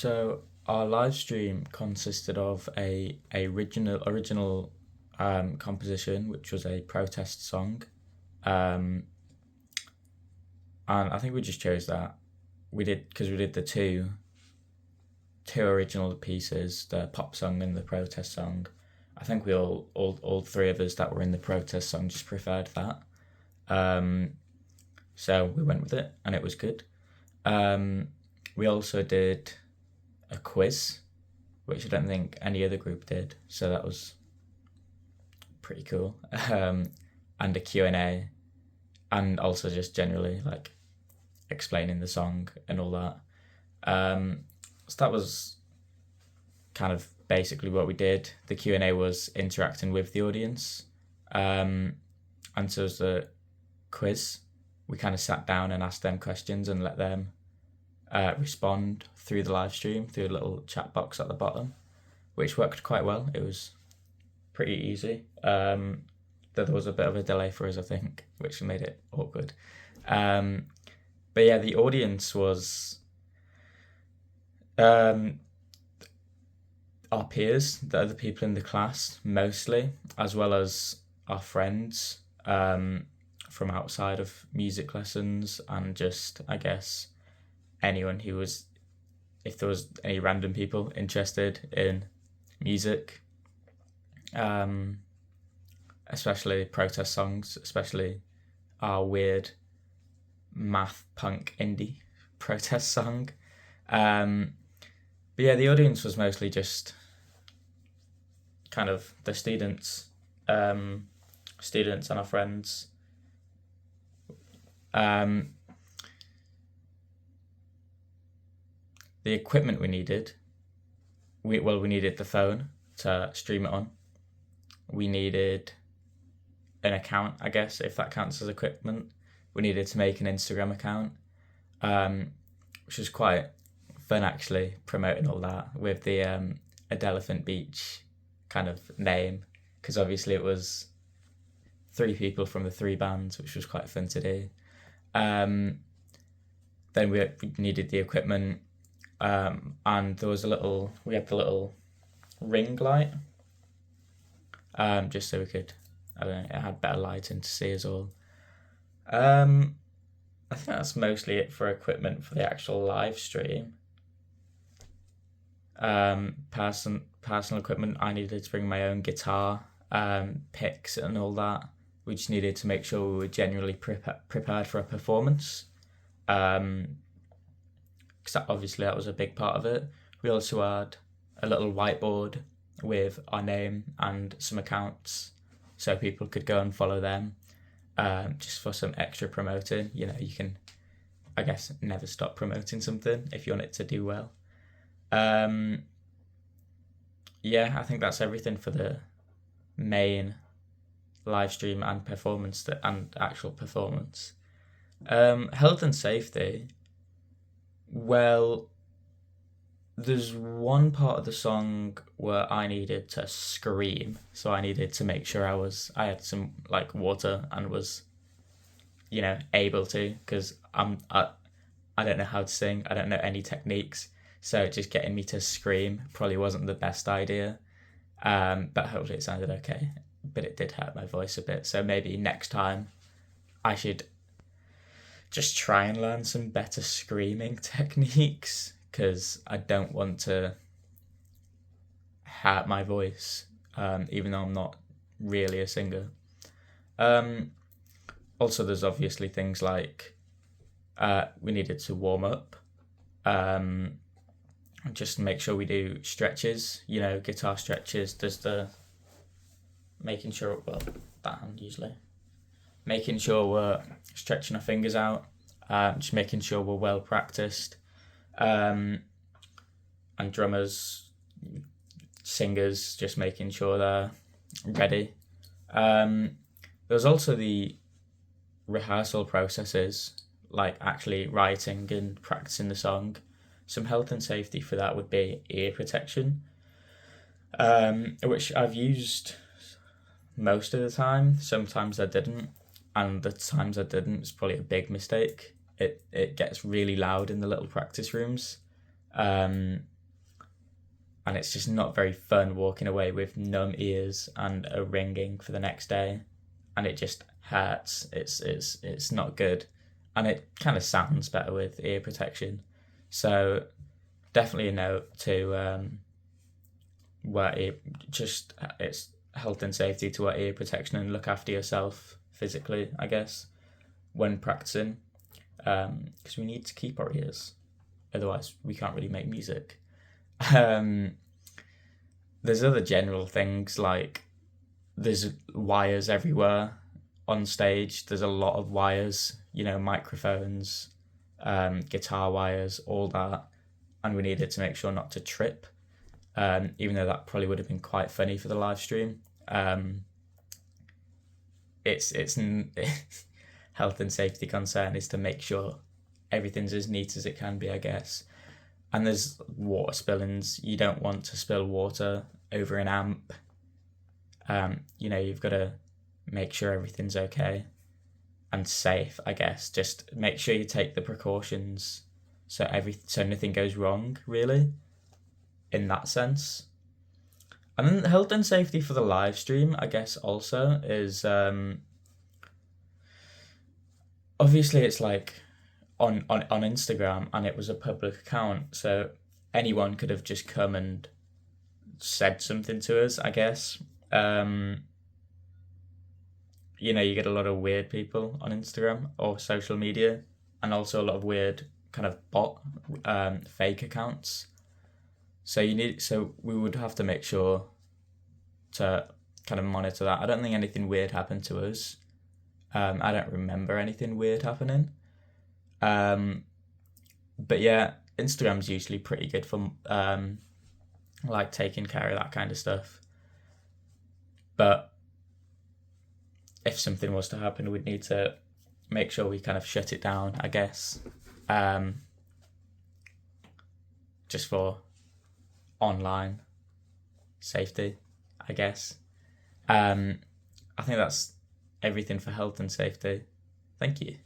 So our live stream consisted of a original composition, which was a protest song, um, and I think we just chose that. We did because we did the two original pieces, the pop song and the protest song. I think we all three of us that were in the protest song just preferred that. Um, so we went with it, and it was good. Um, we also did a quiz, which I don't think any other group did. So that was pretty cool. And a Q&A, and also just generally like explaining the song and all that. So that was kind of basically what we did. The Q&A was interacting with the audience. And so was the quiz. We kind of sat down and asked them questions and let them respond through the live stream, through a little chat box at the bottom, which worked quite well. It was pretty easy. Though there was a bit of a delay for us, I think, which made it awkward. Um, but yeah, the audience was um, our peers, the other people in the class, mostly, as well as our friends from outside of music lessons, and just, I guess, anyone who was, if there was any random people interested in music, um, especially protest songs, especially our weird math punk indie protest song. Um, but yeah, the audience was mostly just kind of the students and our friends. Um, the equipment we needed, we needed the phone to stream it on. We needed an account, I guess, if that counts as equipment. We needed to make an Instagram account, which was quite fun actually, promoting all that with the Adelephant Beach kind of name, because obviously it was three people from the three bands, which was quite fun to do. Then we needed the equipment, and there was we had the little ring light, just so we could, I don't know, it had better lighting to see us all. I think that's mostly it for equipment for the actual live stream. Personal equipment, I needed to bring my own guitar, picks, and all that. We just needed to make sure we were genuinely prepared for a performance. Because obviously that was a big part of it. We also had a little whiteboard with our name and some accounts, so people could go and follow them, just for some extra promoting. You know, you can, I guess, never stop promoting something if you want it to do well. Yeah, I think that's everything for the main live stream and performance and actual performance. Health and safety. Well, there's one part of the song where I needed to scream, so I needed to make sure I had some like water and was, able to, because I don't know how to sing. I don't know any techniques, so just getting me to scream probably wasn't the best idea. But hopefully it sounded okay. But it did hurt my voice a bit, so maybe next time I should just try and learn some better screaming techniques, because I don't want to hurt my voice, even though I'm not really a singer. Also, there's obviously things like we needed to warm up, just make sure we do stretches, guitar stretches. There's the making sure, well, that hand usually. Making sure we're stretching our fingers out, just making sure we're well practiced. And drummers, singers, just making sure they're ready. There's also the rehearsal processes, like actually writing and practicing the song. Some health and safety for that would be ear protection, which I've used most of the time. Sometimes I didn't, and the times I didn't, it's probably a big mistake. It gets really loud in the little practice rooms, and it's just not very fun walking away with numb ears and a ringing for the next day, and it just hurts. It's not good, and it kind of sounds better with ear protection. So definitely a note to wear ear. Just it's health and safety to wear ear protection and look after yourself physically, I guess, when practicing, because we need to keep our ears. Otherwise, we can't really make music. There's other general things like there's wires everywhere on stage. There's a lot of wires, microphones, guitar wires, all that, and we needed to make sure not to trip. Even though that probably would have been quite funny for the live stream. It's health and safety concern is to make sure everything's as neat as it can be, I guess. And there's water spillings. You don't want to spill water over an amp. You've got to make sure everything's okay and safe, I guess. Just make sure you take the precautions so nothing goes wrong, really, in that sense. And then health and safety for the live stream, I guess, also is obviously it's like on Instagram, and it was a public account, so anyone could have just come and said something to us, I guess. You get a lot of weird people on Instagram or social media, and also a lot of weird kind of bot fake accounts. So we would have to make sure to kind of monitor that. I don't think anything weird happened to us. I don't remember anything weird happening. But yeah, Instagram's usually pretty good for like taking care of that kind of stuff. But if something was to happen, we'd need to make sure we kind of shut it down, I guess. Just for online safety, I guess. I think that's everything for health and safety. Thank you.